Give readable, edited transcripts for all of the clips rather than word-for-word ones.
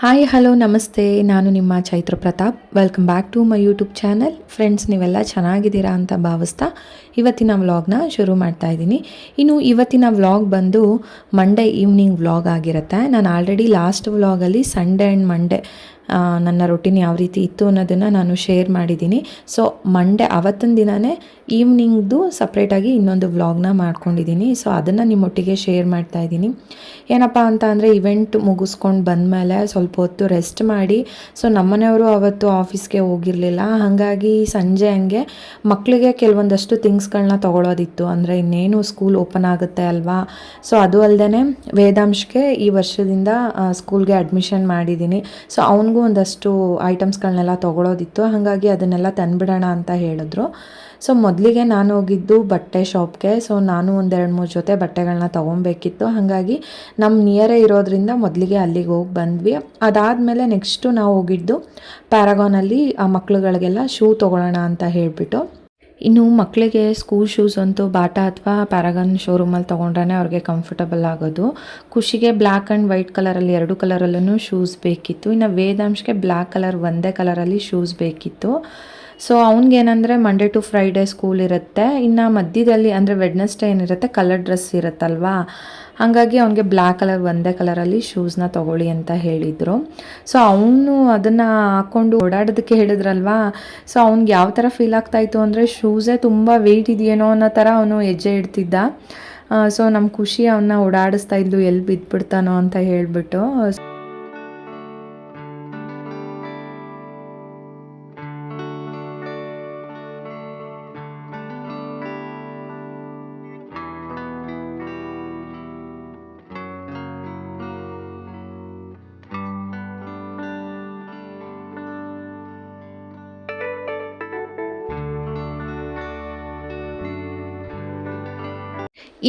Hi hello ನಮಸ್ತೆ. ನಾನು ನಿಮ್ಮ Chaitra Pratap. Welcome back to my YouTube channel. Friends, ನೀವೆಲ್ಲ ಚೆನ್ನಾಗಿದ್ದೀರಾ ಅಂತ ಭಾವಿಸ್ತಾ ಇವತ್ತಿನ ವ್ಲಾಗ್ನ ಶುರು ಮಾಡ್ತಾ ಇದ್ದೀನಿ. ಇನ್ನು ಇವತ್ತಿನ ವ್ಲಾಗ್ ಬಂದು ಮಂಡೇ ಈವ್ನಿಂಗ್ ವ್ಲಾಗ್ ಆಗಿರುತ್ತೆ. ನಾನು ಆಲ್ರೆಡಿ ಲಾಸ್ಟ್ ವ್ಲಾಗಲ್ಲಿ ಸಂಡೇ ಆ್ಯಂಡ್ ಮಂಡೇ ನನ್ನ ರೊಟೀನ್ ಯಾವ ರೀತಿ ಇತ್ತು ಅನ್ನೋದನ್ನು ನಾನು ಶೇರ್ ಮಾಡಿದ್ದೀನಿ. ಸೊ ಮಂಡೇ ಅವತ್ತಿನ ದಿನವೇ ಈವ್ನಿಂಗ್ದು ಸಪ್ರೇಟಾಗಿ ಇನ್ನೊಂದು ವ್ಲಾಗ್ನ ಮಾಡ್ಕೊಂಡಿದ್ದೀನಿ. ಸೊ ಅದನ್ನು ನಿಮ್ಮೊಟ್ಟಿಗೆ ಶೇರ್ ಮಾಡ್ತಾ ಇದ್ದೀನಿ. ಏನಪ್ಪ ಅಂತ ಅಂದರೆ, ಇವೆಂಟ್ ಮುಗಿಸ್ಕೊಂಡು ಬಂದಮೇಲೆ ಸ್ವಲ್ಪ ಹೊತ್ತು ರೆಸ್ಟ್ ಮಾಡಿ, ಸೊ ನಮ್ಮನೆಯವರು ಅವತ್ತು ಆಫೀಸ್ಗೆ ಹೋಗಿರಲಿಲ್ಲ. ಹಾಗಾಗಿ ಸಂಜೆ ಹಂಗೆ ಮಕ್ಕಳಿಗೆ ಕೆಲವೊಂದಷ್ಟು ಥಿಂಗ್ಸ್ಗಳನ್ನ ತೊಗೊಳೋದಿತ್ತು. ಅಂದರೆ ಇನ್ನೇನು ಸ್ಕೂಲ್ ಓಪನ್ ಆಗುತ್ತೆ ಅಲ್ವಾ. ಸೊ ಅದು ಅಲ್ಲದೆ ವೇದಾಂಶ್ಗೆ ಈ ವರ್ಷದಿಂದ ಸ್ಕೂಲ್ಗೆ ಅಡ್ಮಿಷನ್ ಮಾಡಿದ್ದೀನಿ. ಸೊ ಅವನಿಗೂ ಒಂದಷ್ಟು ಐಟಮ್ಸ್ಗಳನ್ನೆಲ್ಲ ತೊಗೊಳೋದಿತ್ತು. ಹಾಗಾಗಿ ಅದನ್ನೆಲ್ಲ ತಂದುಬಿಡೋಣ ಅಂತ ಹೇಳಿದ್ರು. ಸೊ ಮೊದಲಿಗೆ ನಾನು ಹೋಗಿದ್ದು ಬಟ್ಟೆ ಶಾಪ್ಗೆ. ಸೊ ನಾನು ಒಂದೆರಡು ಮೂರು ಜೊತೆ ಬಟ್ಟೆಗಳನ್ನ ತೊಗೊಬೇಕಿತ್ತು. ಹಾಗಾಗಿ ನಮ್ಮ ನಿಯರೇ ಇರೋದ್ರಿಂದ ಮೊದಲಿಗೆ ಅಲ್ಲಿಗೆ ಹೋಗಿ ಬಂದ್ವಿ. ಅದಾದಮೇಲೆ ನೆಕ್ಸ್ಟು ನಾವು ಹೋಗಿದ್ದು ಪ್ಯಾರಾಗಾನಲ್ಲಿ ಆ ಮಕ್ಳುಗಳಿಗೆಲ್ಲ ಶೂ ತೊಗೊಳ್ಳೋಣ ಅಂತ ಹೇಳಿಬಿಟ್ಟು. ಇನ್ನು ಮಕ್ಕಳಿಗೆ ಸ್ಕೂಲ್ ಶೂಸ್ ಅಂತೂ ಬಾಟಾ ಅಥವಾ ಪ್ಯಾರಾಗಾನ್ ಶೋರೂಮಲ್ಲಿ ತೊಗೊಂಡ್ರೆ ಅವ್ರಿಗೆ ಕಂಫರ್ಟಬಲ್ ಆಗೋದು. ಖುಷಿಗೆ ಬ್ಲ್ಯಾಕ್ ಆ್ಯಂಡ್ ವೈಟ್ ಕಲರಲ್ಲಿ ಎರಡು ಕಲರಲ್ಲೂ ಶೂಸ್ ಬೇಕಿತ್ತು. ಇನ್ನು ವೇದಾಂಶ್ಗೆ ಬ್ಲ್ಯಾಕ್ ಕಲರ್ ಒಂದೇ ಕಲರಲ್ಲಿ ಶೂಸ್ ಬೇಕಿತ್ತು. ಸೊ ಅವ್ನಿಗೇನೆಂದರೆ ಮಂಡೇ ಟು ಫ್ರೈಡೇ ಸ್ಕೂಲ್ ಇರುತ್ತೆ. ಇನ್ನು ಮಧ್ಯದಲ್ಲಿ ಅಂದರೆ ವೆಡ್ನೆಸ್ಡೇ ಏನಿರುತ್ತೆ ಕಲರ್ ಡ್ರೆಸ್ ಇರುತ್ತಲ್ವಾ. ಹಾಗಾಗಿ ಅವನಿಗೆ ಬ್ಲ್ಯಾಕ್ ಕಲರ್ ಒಂದೇ ಕಲರಲ್ಲಿ ಶೂಸ್ನ ತೊಗೊಳ್ಳಿ ಅಂತ ಹೇಳಿದರು. ಸೊ ಅವನು ಅದನ್ನು ಹಾಕ್ಕೊಂಡು ಓಡಾಡೋದಕ್ಕೆ ಹೇಳಿದ್ರಲ್ವಾ. ಸೊ ಅವ್ನಿಗೆ ಯಾವ ಥರ ಫೀಲ್ ಆಗ್ತಾಯಿತ್ತು ಅಂದರೆ, ಶೂಸೇ ತುಂಬ ವೆಯ್ಟ್ ಇದೆಯೇನೋ ಅನ್ನೋ ಥರ ಅವನು ಹೆಜ್ಜೆ ಇಡ್ತಿದ್ದ. ಸೊ ನಮ್ಮ ಖುಷಿ ಅವನ್ನ ಓಡಾಡಿಸ್ತಾ ಇದ್ಲು, ಎಲ್ಲಿ ಬಿದ್ದುಬಿಡ್ತಾನೋ ಅಂತ ಹೇಳಿಬಿಟ್ಟು.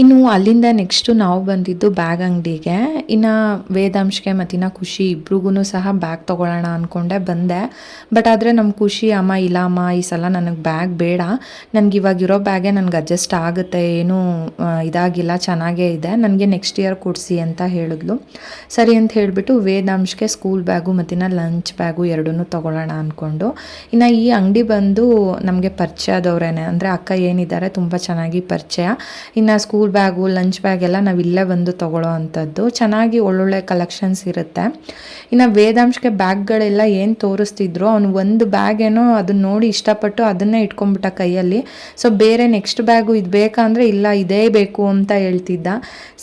ಇನ್ನು ಅಲ್ಲಿಂದ ನೆಕ್ಸ್ಟು ನಾವು ಬಂದಿದ್ದು ಬ್ಯಾಗ್ ಅಂಗಡಿಗೆ. ಇನ್ನು ವೇದಾಂಶ್ಗೆ ಮತ್ತು ಖುಷಿ ಇಬ್ರಿಗೂ ಸಹ ಬ್ಯಾಗ್ ತೊಗೊಳ್ಳೋಣ ಅಂದ್ಕೊಂಡೆ ಬಂದೆ. ಬಟ್ ಆದರೆ ನಮ್ಮ ಖುಷಿ, ಅಮ್ಮ ಇಲ್ಲ ಅಮ್ಮ ಈ ಸಲ ನನಗೆ ಬ್ಯಾಗ್ ಬೇಡ, ನನಗೆ ಇವಾಗಿರೋ ಬ್ಯಾಗೇ ನನಗೆ ಅಡ್ಜಸ್ಟ್ ಆಗುತ್ತೆ, ಏನೂ ಇದಾಗಿಲ್ಲ, ಚೆನ್ನಾಗೇ ಇದೆ, ನನಗೆ ನೆಕ್ಸ್ಟ್ ಇಯರ್ ಕೊಡಿಸಿ ಅಂತ ಹೇಳಿದ್ಲು. ಸರಿ ಅಂತ ಹೇಳಿಬಿಟ್ಟು ವೇದಾಂಶ್ಗೆ ಸ್ಕೂಲ್ ಬ್ಯಾಗು ಮತ್ತು ಲಂಚ್ ಬ್ಯಾಗು ಎರಡನ್ನೂ ತೊಗೊಳ್ಳೋಣ ಅಂದ್ಕೊಂಡು. ಇನ್ನು ಈ ಅಂಗಡಿ ಬಂದು ನಮಗೆ ಪರಿಚಯದವ್ರೇನೆ, ಅಂದರೆ ಅಕ್ಕ ಏನಿದ್ದಾರೆ ತುಂಬ ಚೆನ್ನಾಗಿ ಪರಿಚಯ. ಇನ್ನು ಸ್ಕೂಲ್ ಬ್ಯಾಗು ಲಂಚ್ ಬ್ಯಾಗ್ ಎಲ್ಲ ನಾವು ಇಲ್ಲೇ ಬಂದು ತೊಗೊಳ್ಳೋ ಅಂಥದ್ದು. ಚೆನ್ನಾಗಿ ಒಳ್ಳೊಳ್ಳೆ ಕಲೆಕ್ಷನ್ಸ್ ಇರುತ್ತೆ. ಇನ್ನು ವೇದಾಂಶ್ಗೆ ಬ್ಯಾಗ್ಗಳೆಲ್ಲ ಏನು ತೋರಿಸ್ತಿದ್ರು, ಅವನು ಒಂದು ಬ್ಯಾಗ್ ಏನೋ ಅದನ್ನ ನೋಡಿ ಇಷ್ಟಪಟ್ಟು ಅದನ್ನೇ ಇಟ್ಕೊಂಡ್ಬಿಟ್ಟ ಕೈಯಲ್ಲಿ. ಸೊ ಬೇರೆ ನೆಕ್ಸ್ಟ್ ಬ್ಯಾಗು ಇದು ಬೇಕಾ ಅಂದರೆ ಇಲ್ಲ ಇದೇ ಬೇಕು ಅಂತ ಹೇಳ್ತಿದ್ದ.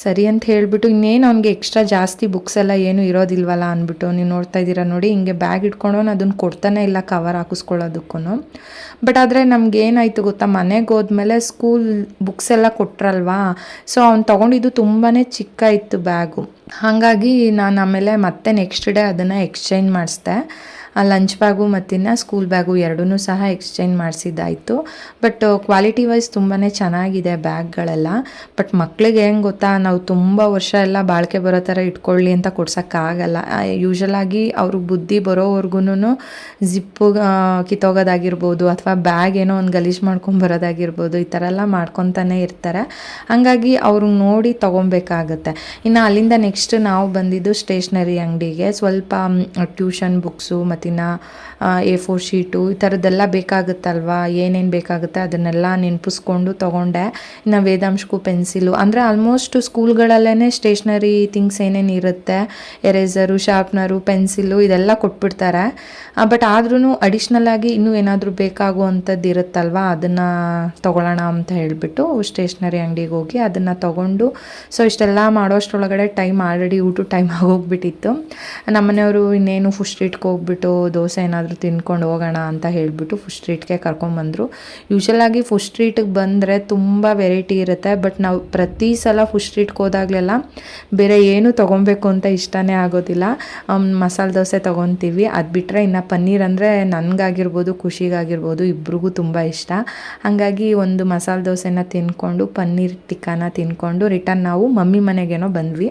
ಸರಿ ಅಂತ ಹೇಳಿಬಿಟ್ಟು ಇನ್ನೇನು ಅವ್ನಿಗೆ ಎಕ್ಸ್ಟ್ರಾ ಜಾಸ್ತಿ ಬುಕ್ಸ್ ಎಲ್ಲ ಏನೂ ಇರೋದಿಲ್ವಲ್ಲ ಅಂದ್ಬಿಟ್ಟು, ನೀವು ನೋಡ್ತಾ ಇದ್ದೀರಾ ನೋಡಿ, ಹಿಂಗೆ ಬ್ಯಾಗ್ ಇಟ್ಕೊಂಡವನು ಅದನ್ನು ಕೊಡ್ತಾನೆ ಇಲ್ಲ ಕವರ್ ಹಾಕಿಸ್ಕೊಳ್ಳೋದಕ್ಕೂ. ಬಟ್ ಆದರೆ ನಮಗೇನಾಯಿತು ಗೊತ್ತಾ, ಮನೆಗೆ ಹೋದ್ಮೇಲೆ ಸ್ಕೂಲ್ ಬುಕ್ಸ್ ಎಲ್ಲ ಕೊಟ್ರಲ್ವಾ. ಸೊ ಅವ್ನು ತೊಗೊಂಡಿದ್ದು ತುಂಬಾ ಚಿಕ್ಕ ಇತ್ತು ಬ್ಯಾಗು. ಹಾಗಾಗಿ ನಾನು ಆಮೇಲೆ ಮತ್ತೆ ನೆಕ್ಸ್ಟ್ ಡೇ ಅದನ್ನು ಎಕ್ಸ್ಚೇಂಜ್ ಮಾಡಿಸ್ದೆ. ಲಂಚ್ ಬ್ಯಾಗು ಮತ್ತು ಸ್ಕೂಲ್ ಬ್ಯಾಗು ಎರಡೂ ಸಹ ಎಕ್ಸ್ಚೇಂಜ್ ಮಾಡಿಸಿದ್ದಾಯಿತು. ಬಟ್ ಕ್ವಾಲಿಟಿ ವೈಸ್ ತುಂಬಾ ಚೆನ್ನಾಗಿದೆ ಬ್ಯಾಗ್ಗಳೆಲ್ಲ. ಬಟ್ ಮಕ್ಕಳಿಗೆ ಹೆಂಗೆ ಗೊತ್ತಾ, ನಾವು ತುಂಬ ವರ್ಷ ಎಲ್ಲ ಬಾಳಿಕೆ ಬರೋ ಥರ ಇಟ್ಕೊಳ್ಳಿ ಅಂತ ಕೊಡ್ಸೋಕ್ಕಾಗಲ್ಲ. ಯೂಶಲಾಗಿ ಅವ್ರಿಗೆ ಬುದ್ಧಿ ಬರೋವರೆಗೂ ಜಿಪ್ಪು ಕಿತ್ತೋಗೋದಾಗಿರ್ಬೋದು ಅಥವಾ ಬ್ಯಾಗ್ ಏನೋ ಒಂದು ಗಲೀಜು ಮಾಡ್ಕೊಂಬರೋದಾಗಿರ್ಬೋದು, ಈ ಥರ ಎಲ್ಲ ಮಾಡ್ಕೊತಾನೆ ಇರ್ತಾರೆ. ಹಾಗಾಗಿ ಅವ್ರಿಗೆ ನೋಡಿ ತೊಗೊಬೇಕಾಗತ್ತೆ. ಇನ್ನು ಅಲ್ಲಿಂದ ನೆಕ್ಸ್ಟ್ ನಾವು ಬಂದಿದ್ದು ಸ್ಟೇಷ್ನರಿ ಅಂಗಡಿಗೆ. ಸ್ವಲ್ಪ ಟ್ಯೂಷನ್ ಬುಕ್ಸು ಮತ್ತು A4 ಶೀಟು ಈ ಥರದ್ದೆಲ್ಲ ಬೇಕಾಗುತ್ತಲ್ವ, ಏನೇನು ಬೇಕಾಗುತ್ತೆ ಅದನ್ನೆಲ್ಲ ನೆನಪಿಸ್ಕೊಂಡು ತೊಗೊಂಡೆ. ಇನ್ನು ವೇದಾಂಶ್ಗೂ ಪೆನ್ಸಿಲು, ಅಂದರೆ ಆಲ್ಮೋಸ್ಟ್ ಸ್ಕೂಲ್ಗಳಲ್ಲೇ ಸ್ಟೇಷ್ನರಿ ಥಿಂಗ್ಸ್ ಏನೇನು ಇರುತ್ತೆ, ಎರೇಸರು, ಶಾರ್ಪ್ನರು, ಪೆನ್ಸಿಲು ಇದೆಲ್ಲ ಕೊಟ್ಬಿಡ್ತಾರೆ. ಬಟ್ ಆದ್ರೂ ಅಡಿಷ್ನಲಾಗಿ ಇನ್ನೂ ಏನಾದರೂ ಬೇಕಾಗುವಂಥದ್ದು ಇರುತ್ತಲ್ವ, ಅದನ್ನು ತೊಗೊಳ್ಳೋಣ ಅಂತ ಹೇಳಿಬಿಟ್ಟು ಸ್ಟೇಷ್ನರಿ ಅಂಗಡಿಗೆ ಹೋಗಿ ಅದನ್ನು ತೊಗೊಂಡು. ಸೊ ಇಷ್ಟೆಲ್ಲ ಮಾಡೋಷ್ಟರೊಳಗಡೆ ಟೈಮ್ ಆಲ್ರೆಡಿ ಊಟದ ಟೈಮ್ ಆಗೋಗ್ಬಿಟ್ಟಿತ್ತು. ನಮ್ಮನೆಯವರು ಇನ್ನೇನು ಫುಡ್ ಸ್ಟ್ರೀಟ್ಗೆ ಹೋಗ್ಬಿಟ್ಟು ದೋಸೆ ಏನಾದರೂ ತಿನ್ಕೊಂಡು ಹೋಗೋಣ ಅಂತ ಹೇಳಿಬಿಟ್ಟು ಫುಡ್ ಸ್ಟ್ರೀಟ್ಗೆ ಕರ್ಕೊಂಬಂದರು. ಯೂಶಲಾಗಿ ಫುಡ್ ಸ್ಟ್ರೀಟಿಗೆ ಬಂದರೆ ತುಂಬ ವೆರೈಟಿ ಇರುತ್ತೆ. ಬಟ್ ನಾವು ಪ್ರತಿ ಸಲ ಫುಡ್ ಸ್ಟ್ರೀಟ್ಗೆ ಹೋದಾಗಲೆಲ್ಲ ಬೇರೆ ಏನು ತೊಗೊಬೇಕು ಅಂತ ಇಷ್ಟನೇ ಆಗೋದಿಲ್ಲ. ಮಸಾಲೆ ದೋಸೆ ತೊಗೊತೀವಿ, ಅದು ಬಿಟ್ಟರೆ ಇನ್ನು ಪನ್ನೀರ್ ಅಂದರೆ ನನಗಾಗಿರ್ಬೋದು ಖುಷಿಗಾಗಿರ್ಬೋದು ಇಬ್ರಿಗೂ ತುಂಬ ಇಷ್ಟ. ಹಾಗಾಗಿ ಒಂದು ಮಸಾಲೆ ದೋಸೆನ ತಿನ್ಕೊಂಡು ಪನ್ನೀರ್ ಟಿಕ್ಕಾನ ತಿನ್ಕೊಂಡು ರಿಟರ್ನ್ ನಾವು ಮಮ್ಮಿ ಮನೆಗೇನೋ ಬಂದ್ವಿ.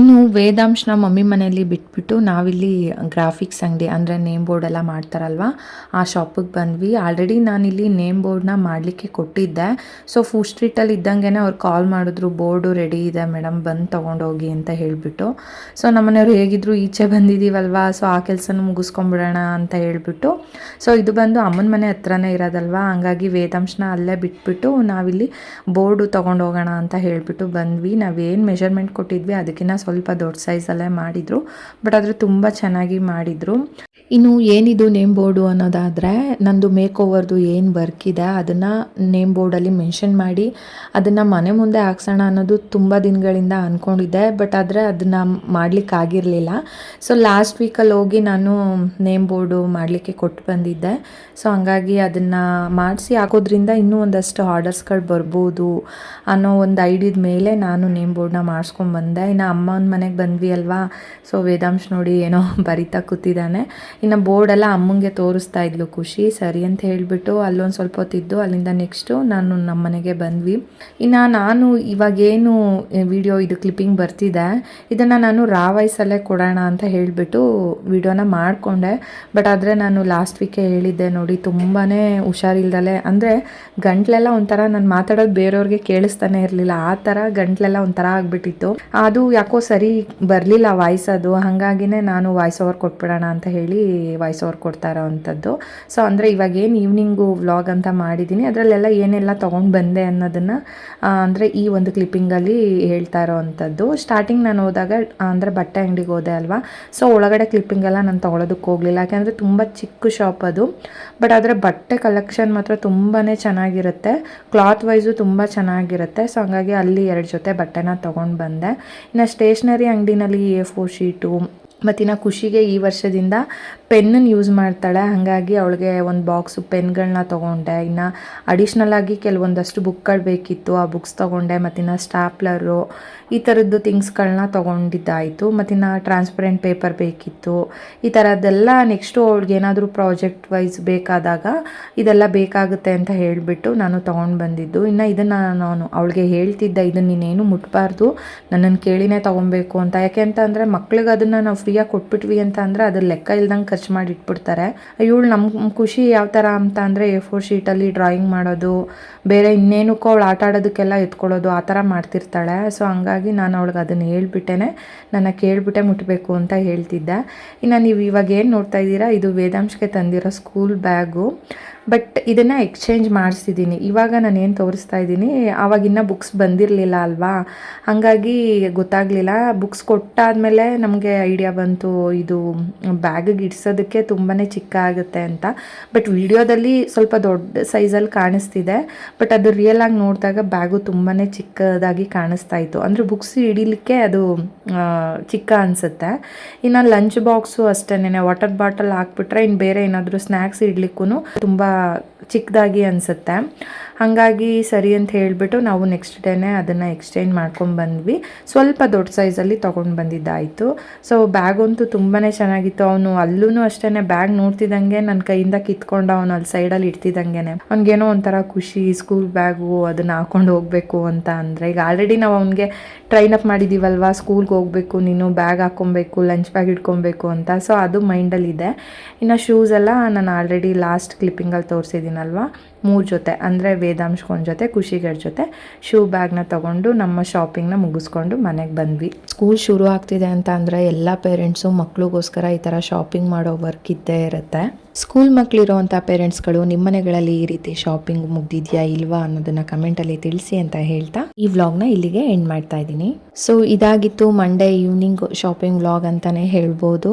ಇನ್ನು ವೇದಾಂಶನ ಮಮ್ಮಿ ಮನೆಯಲ್ಲಿ ಬಿಟ್ಬಿಟ್ಟು ನಾವಿಲ್ಲಿ ಗ್ರಾಫಿಕ್ಸ್ ಅಂಗಡಿ ಅಂದರೆ ನೇಮ್ ಬೋರ್ಡ್ ಎಲ್ಲ ಮಾಡ್ತಾರಲ್ವ ಆ ಶಾಪಿಗೆ ಬಂದ್ವಿ. ಆಲ್ರೆಡಿ ನಾನಿಲ್ಲಿ ನೇಮ್ ಬೋರ್ಡ್ನ ಮಾಡಲಿಕ್ಕೆ ಕೊಟ್ಟಿದ್ದೆ. ಸೊ ಫುಡ್ ಸ್ಟ್ರೀಟಲ್ಲಿ ಇದ್ದಂಗೆ ಅವ್ರು ಕಾಲ್ ಮಾಡಿದ್ರು, ಬೋರ್ಡು ರೆಡಿ ಇದೆ ಮೇಡಮ್, ಬಂದು ತೊಗೊಂಡೋಗಿ ಅಂತ ಹೇಳಿಬಿಟ್ಟು. ಸೊ ನಮ್ಮನೆಯವ್ರು ಹೇಗಿದ್ರು ಈಚೆ ಬಂದಿದ್ದೀವಲ್ವ, ಸೊ ಆ ಕೆಲಸನ ಮುಗಿಸ್ಕೊಂಬಿಡೋಣ ಅಂತ ಹೇಳಿಬಿಟ್ಟು, ಸೊ ಇದು ಬಂದು ಅಮ್ಮನ ಮನೆ ಹತ್ರನೇ ಇರೋದಲ್ವ, ಹಂಗಾಗಿ ವೇದಾಂಶನ ಅಲ್ಲೇ ಬಿಟ್ಬಿಟ್ಟು ನಾವಿಲ್ಲಿ ಬೋರ್ಡು ತೊಗೊಂಡೋಗೋಣ ಅಂತ ಹೇಳಿಬಿಟ್ಟು ಬಂದ್ವಿ. ನಾವೇನು ಮೆಷರ್ಮೆಂಟ್ ಕೊಟ್ಟಿದ್ವಿ ಅದಕ್ಕಿಂತ ಸ್ವಲ್ಪ ದೊಡ್ಡ ಸೈಜಲ್ಲೇ ಮಾಡಿದರು, ಬಟ್ ಆದರೆ ತುಂಬ ಚೆನ್ನಾಗಿ ಮಾಡಿದರು. ಇನ್ನು ಏನಿದು ನೇಮ್ ಬೋರ್ಡು ಅನ್ನೋದಾದರೆ, ನಂದು ಮೇಕ್ ಓವರ್ದು ಏನು ವರ್ಕ್ ಇದೆ ಅದನ್ನು ನೇಮ್ ಬೋರ್ಡಲ್ಲಿ ಮೆನ್ಷನ್ ಮಾಡಿ ಅದನ್ನು ಮನೆ ಮುಂದೆ ಹಾಕ್ಸೋಣ ಅನ್ನೋದು ತುಂಬ ದಿನಗಳಿಂದ ಅಂದ್ಕೊಂಡಿದ್ದೆ, ಬಟ್ ಆದರೆ ಅದನ್ನು ಮಾಡಲಿಕ್ಕಾಗಿರಲಿಲ್ಲ. ಸೊ ಲಾಸ್ಟ್ ವೀಕಲ್ಲಿ ಹೋಗಿ ನಾನು ನೇಮ್ ಬೋರ್ಡು ಮಾಡಲಿಕ್ಕೆ ಕೊಟ್ಟು ಬಂದಿದ್ದೆ. ಸೊ ಹಂಗಾಗಿ ಅದನ್ನು ಮಾಡಿಸಿ ಹಾಕೋದ್ರಿಂದ ಇನ್ನೂ ಒಂದಷ್ಟು ಆರ್ಡರ್ಸ್ಗಳು ಬರ್ಬೋದು ಅನ್ನೋ ಒಂದು ಐಡಿಯಾದ ಮೇಲೆ ನಾನು ನೇಮ್ ಬೋರ್ಡ್ನ ಮಾಡಿಸ್ಕೊಂಡ್ಬಂದೆ. ಇನ್ನು ಅಮ್ಮನ ಮನೆಗೆ ಬಂದ್ವಿ ಅಲ್ವಾ, ಸೊ ವೇದಾಂಶ್ ನೋಡಿ ಏನೋ ಬರಿತಾ ಕೂತಿದ್ದಾನೆ. ಇನ್ನು ಬೋರ್ಡೆಲ್ಲ ಅಮ್ಮಂಗೆ ತೋರಿಸ್ತಾ ಇದ್ಲು ಖುಷಿ. ಸರಿ ಅಂತ ಹೇಳಿಬಿಟ್ಟು ಅಲ್ಲೊಂದು ಸ್ವಲ್ಪ ಹೊತ್ತಿದ್ದು ಅಲ್ಲಿಂದ ನೆಕ್ಸ್ಟು ನಾನು ನಮ್ಮ ಮನೆಗೆ ಬಂದ್ವಿ. ಇನ್ನು ನಾನು ಇವಾಗೇನು ವಿಡಿಯೋ ಇದು ಕ್ಲಿಪ್ಪಿಂಗ್ ಬರ್ತಿದೆ ಇದನ್ನು ನಾನು ರಾ ವಾಯ್ಸಲ್ಲೇ ಕೊಡೋಣ ಅಂತ ಹೇಳಿಬಿಟ್ಟು ವಿಡಿಯೋನ ಮಾಡಿಕೊಂಡೆ. ಬಟ್ ಆದರೆ ನಾನು ಲಾಸ್ಟ್ ವೀಕೆ ಹೇಳಿದ್ದೆ ನೋಡಿ, ತುಂಬಾ ಹುಷಾರಿಲ್ದಲೆ, ಅಂದರೆ ಗಂಟ್ಲೆಲ್ಲ ಒಂಥರ ನಾನು ಮಾತಾಡೋದು ಬೇರೆಯವ್ರಿಗೆ ಕೇಳಿಸ್ತಾನೆ ಇರಲಿಲ್ಲ, ಆ ಥರ ಗಂಟ್ಲೆಲ್ಲ ಒಂಥರ ಆಗಿಬಿಟ್ಟಿತ್ತು. ಅದು ಯಾಕೋ ಸರಿ ಬರಲಿಲ್ಲ ವಾಯ್ಸ್, ಅದು ಹಾಗಾಗಿನೇ ನಾನು ವಾಯ್ಸ್ ಓವರ್ ಕೊಟ್ಬಿಡೋಣ ಅಂತ ಹೇಳಿ ವಾಯ್ಸ್ ಓವರ್ ಕೊಡ್ತಾ ಇರೋವಂಥದ್ದು. ಸೊ ಅಂದರೆ ಇವಾಗೇನು ಈವ್ನಿಂಗು ವ್ಲಾಗ್ ಅಂತ ಮಾಡಿದ್ದೀನಿ, ಅದರಲ್ಲೆಲ್ಲ ಏನೆಲ್ಲ ತೊಗೊಂಡು ಬಂದೆ ಅನ್ನೋದನ್ನು ಅಂದರೆ ಈ ಒಂದು ಕ್ಲಿಪ್ಪಿಂಗಲ್ಲಿ ಹೇಳ್ತಾ ಇರೋವಂಥದ್ದು. ಸ್ಟಾರ್ಟಿಂಗ್ ನಾನು ಹೋದಾಗ ಅಂದರೆ ಬಟ್ಟೆ ಅಂಗಡಿಗೆ ಹೋದೆ ಅಲ್ವಾ, ಸೊ ಒಳಗಡೆ ಕ್ಲಿಪ್ಪಿಂಗೆಲ್ಲ ನಾನು ತೊಗೊಳೋದಕ್ಕೆ ಹೋಗಲಿಲ್ಲ, ಯಾಕೆಂದರೆ ತುಂಬ ಚಿಕ್ಕ ಶಾಪ್ ಅದು. ಬಟ್ ಆದರೆ ಬಟ್ಟೆ ಕಲೆಕ್ಷನ್ ಮಾತ್ರ ತುಂಬಾ ಚೆನ್ನಾಗಿರುತ್ತೆ, ಕ್ಲಾತ್ ವೈಸು ತುಂಬ ಚೆನ್ನಾಗಿರುತ್ತೆ. ಸೊ ಹಂಗಾಗಿ ಅಲ್ಲಿ 2 ಜೊತೆ ಬಟ್ಟೆನ ತೊಗೊಂಡು ಬಂದೆ. ಇನ್ನು ಸ್ಟೇಷ್ನರಿ ಅಂಗಡಿನಲ್ಲಿ A4 ಶೀಟು ಮತ್ತಿನ್ನು ಖುಷಿಗೆ ಈ ವರ್ಷದಿಂದ ಪೆನ್ನನ್ನು ಯೂಸ್ ಮಾಡ್ತಾಳೆ, ಹಾಗಾಗಿ ಅವಳಿಗೆ ಒಂದು ಬಾಕ್ಸು ಪೆನ್ಗಳನ್ನ ತೊಗೊಂಡೆ. ಇನ್ನು ಅಡಿಷ್ನಲಾಗಿ ಕೆಲವೊಂದಷ್ಟು ಬುಕ್ಗಳು ಬೇಕಿತ್ತು, ಆ ಬುಕ್ಸ್ ತೊಗೊಂಡೆ. ಮತ್ತಿನ್ನು ಸ್ಟಾಪ್ಲರು ಈ ಥರದ್ದು ಥಿಂಗ್ಸ್ಗಳನ್ನ ತೊಗೊಂಡಿದ್ದಾಯಿತು. ಮತ್ತಿನ್ನು ಟ್ರಾನ್ಸ್ಪರೆಂಟ್ ಪೇಪರ್ ಬೇಕಿತ್ತು, ಈ ಥರದ್ದೆಲ್ಲ. ನೆಕ್ಸ್ಟು ಅವಳಿಗೆ ಏನಾದರೂ ಪ್ರಾಜೆಕ್ಟ್ ವೈಸ್ ಬೇಕಾದಾಗ ಇದೆಲ್ಲ ಬೇಕಾಗುತ್ತೆ ಅಂತ ಹೇಳಿಬಿಟ್ಟು ನಾನು ತೊಗೊಂಡು ಬಂದಿದ್ದು. ಇನ್ನು ಇದನ್ನು ನಾನು ಅವಳಿಗೆ ಹೇಳ್ತಿದ್ದೆ, ಇದನ್ನು ನೀನೇನು ಮುಟ್ಬಾರ್ದು, ನನ್ನನ್ನು ಕೇಳಿನೇ ತೊಗೊಬೇಕು ಅಂತ. ಯಾಕೆ ಅಂತ ಅಂದರೆ ಮಕ್ಳಿಗೆ ಅದನ್ನು ನಾವು ಫ್ರೀಯಾಗಿ ಕೊಟ್ಬಿಟ್ವಿ ಅಂತ ಅಂದರೆ ಅದ್ರ ಲೆಕ್ಕ ಇಲ್ದಂಗೆ ಖರ್ಚು ಮಾಡಿ ಇಟ್ಬಿಡ್ತಾರೆ. ಇವಳು ನಮ್ಮ ಖುಷಿ ಯಾವ ಥರ ಅಂತ ಅಂದರೆ A4 ಶೀಟಲ್ಲಿ ಡ್ರಾಯಿಂಗ್ ಮಾಡೋದು, ಬೇರೆ ಇನ್ನೇನಕ್ಕೋ ಅವಳು ಆಟ ಆಡೋದಕ್ಕೆಲ್ಲ ಎತ್ಕೊಳ್ಳೋದು, ಆ ಥರ ಮಾಡ್ತಿರ್ತಾಳೆ. ಸೊ ಹಂಗಾಗಿ ನಾನು ಅವಳಿಗೆ ಅದನ್ನು ಹೇಳ್ಬಿಟ್ಟೆ, ನನ್ನ ಕೇಳಿಬಿಟ್ಟೆ ಮುಟ್ಟಬೇಕು ಅಂತ ಹೇಳ್ತಿದ್ದೆ. ಇನ್ನು ನೀವು ಇವಾಗ ಏನು ನೋಡ್ತಾ ಇದ್ದೀರಾ, ಇದು ವೇದಾಂಶಕ್ಕೆ ತಂದಿರೋ ಸ್ಕೂಲ್ ಬ್ಯಾಗು. ಬಟ್ ಇದನ್ನು ಎಕ್ಸ್ಚೇಂಜ್ ಮಾಡಿಸಿದ್ದೀನಿ. ಇವಾಗ ನಾನು ಏನು ತೋರಿಸ್ತಾ ಇದ್ದೀನಿ, ಆವಾಗಿನ್ನ ಬುಕ್ಸ್ ಬಂದಿರಲಿಲ್ಲ ಅಲ್ವಾ, ಹಾಗಾಗಿ ಗೊತ್ತಾಗಲಿಲ್ಲ. ಬುಕ್ಸ್ ಕೊಟ್ಟಾದಮೇಲೆ ನಮಗೆ ಐಡಿಯಾ ಬಂತು ಇದು ಬ್ಯಾಗಿಗೆ ಇಡ್ಸೋದಕ್ಕೆ ತುಂಬಾ ಚಿಕ್ಕ ಆಗುತ್ತೆ ಅಂತ. ಬಟ್ ವಿಡಿಯೋದಲ್ಲಿ ಸ್ವಲ್ಪ ದೊಡ್ಡ ಸೈಜಲ್ಲಿ ಕಾಣಿಸ್ತಿದೆ, ಬಟ್ ಅದು ರಿಯಲ್ ಆಗಿ ನೋಡಿದಾಗ ಬ್ಯಾಗು ತುಂಬಾ ಚಿಕ್ಕದಾಗಿ ಕಾಣಿಸ್ತಾ ಇತ್ತು. ಅಂದರೆ ಬುಕ್ಸ್ ಹಿಡಿಲಿಕ್ಕೆ ಅದು ಚಿಕ್ಕ ಅನಿಸುತ್ತೆ. ಇನ್ನು ಲಂಚ್ ಬಾಕ್ಸು ಅಷ್ಟೇನೆ, ವಾಟರ್ ಬಾಟಲ್ ಹಾಕ್ಬಿಟ್ರೆ ಇನ್ನು ಬೇರೆ ಏನಾದರೂ ಸ್ನ್ಯಾಕ್ಸ್ ಇಡ್ಲಿಕ್ಕೂ ತುಂಬ ಚಿಕ್ಕದಾಗಿ ಅನಿಸುತ್ತೆ. ಹಾಗಾಗಿ ಸರಿ ಅಂತ ಹೇಳಿಬಿಟ್ಟು ನಾವು ನೆಕ್ಸ್ಟ್ ಡೇನೇ ಅದನ್ನು ಎಕ್ಸ್ಚೇಂಜ್ ಮಾಡ್ಕೊಂಡು ಬಂದ್ವಿ. ಸ್ವಲ್ಪ ದೊಡ್ಡ ಸೈಜಲ್ಲಿ ತೊಗೊಂಡು ಬಂದಿದ್ದಾಯಿತು. ಸೊ ಬ್ಯಾಗಂತೂ ತುಂಬಾ ಚೆನ್ನಾಗಿತ್ತು. ಅವನು ಅಲ್ಲೂ ಅಷ್ಟೇ ಬ್ಯಾಗ್ ನೋಡ್ತಿದ್ದಂಗೆ ನನ್ನ ಕೈಯಿಂದ ಕಿತ್ಕೊಂಡು ಅವನು ಅಲ್ಲಿ ಸೈಡಲ್ಲಿ ಇಡ್ತಿದ್ದಂಗೆ ಅವ್ನಿಗೇನೋ ಒಂಥರ ಖುಷಿ, ಸ್ಕೂಲ್ ಬ್ಯಾಗು ಅದನ್ನು ಹಾಕ್ಕೊಂಡು ಹೋಗಬೇಕು ಅಂತ. ಅಂದರೆ ಈಗ ಆಲ್ರೆಡಿ ನಾವು ಅವನಿಗೆ ಟ್ರೈನ್ ಅಪ್ ಮಾಡಿದ್ದೀವಲ್ವ, ಸ್ಕೂಲ್ಗೆ ಹೋಗಬೇಕು ನೀನು, ಬ್ಯಾಗ್ ಹಾಕ್ಕೊಬೇಕು, ಲಂಚ್ ಬ್ಯಾಗ್ ಇಟ್ಕೊಬೇಕು ಅಂತ. ಸೊ ಅದು ಮೈಂಡಲ್ಲಿದೆ. ಇನ್ನು ಶೂಸ್ ಎಲ್ಲ ನಾನು ಆಲ್ರೆಡಿ ಲಾಸ್ಟ್ ಕ್ಲಿಪ್ಪಿಂಗಲ್ಲಿ ತೋರಿಸಿದ್ದೀನಲ್ವ, 3 ಜೊತೆ, ಅಂದರೆ ವೇದಾಂಶ್ಗೊಂದು ಜೊತೆ, ಖುಷಿಗರ ಜೊತೆ ಶೂ ಬ್ಯಾಗ್ನ ತೊಗೊಂಡು ನಮ್ಮ ಶಾಪಿಂಗ್ನ ಮುಗಿಸ್ಕೊಂಡು ಮನೆಗೆ ಬಂದ್ವಿ. ಸ್ಕೂಲ್ ಶುರು ಆಗ್ತಿದೆ ಅಂತ ಅಂದರೆ ಎಲ್ಲ ಪೇರೆಂಟ್ಸು ಮಕ್ಳಿಗೋಸ್ಕರ ಈ ಥರ ಶಾಪಿಂಗ್ ಮಾಡೋ ವರ್ಕ್ ಇದ್ದೇ ಇರುತ್ತೆ. ಸ್ಕೂಲ್ ಮಕ್ಕಳಿರೋವಂಥ ಪೇರೆಂಟ್ಸ್ಗಳು ನಿಮ್ಮ ಮನೆಗಳಲ್ಲಿ ಈ ರೀತಿ ಶಾಪಿಂಗ್ ಮುಗ್ದಿದೆಯಾ ಇಲ್ವಾ ಅನ್ನೋದನ್ನು ಕಮೆಂಟಲ್ಲಿ ತಿಳಿಸಿ ಅಂತ ಹೇಳ್ತಾ ಈ ವ್ಲಾಗ್ನ ಇಲ್ಲಿಗೆ ಎಂಡ್ ಮಾಡ್ತಾ ಇದ್ದೀನಿ. ಸೊ ಇದಾಗಿತ್ತು ಮಂಡೇ ಈವ್ನಿಂಗ್ ಶಾಪಿಂಗ್ ವ್ಲಾಗ್ ಅಂತಲೇ ಹೇಳ್ಬೋದು.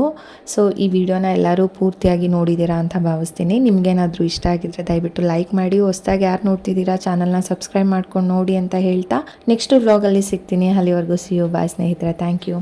ಸೊ ಈ ವಿಡಿಯೋನ ಎಲ್ಲರೂ ಪೂರ್ತಿಯಾಗಿ ನೋಡಿದ್ದೀರಾ ಅಂತ ಭಾವಿಸ್ತೀನಿ. ನಿಮ್ಗೇನಾದರೂ ಇಷ್ಟ ಆಗಿದ್ರೆ ದಯವಿಟ್ಟು ಲೈಕ್ ಮಾಡಿ. ಹೊಸದಾಗಿ ಯಾರು ನೋಡ್ತಿದ್ದೀರಾ ಚಾನಲ್ನ ಸಬ್ಸ್ಕ್ರೈಬ್ ಮಾಡ್ಕೊಂಡು ನೋಡಿ ಅಂತ ಹೇಳ್ತಾ ನೆಕ್ಸ್ಟ್ ವ್ಲಾಗಲ್ಲಿ ಸಿಗ್ತೀನಿ. ಅಲ್ಲಿವರೆಗೂ ಸಿ ಯು, ಬಾಯ್ ಸ್ನೇಹಿತರೆ. Thank you.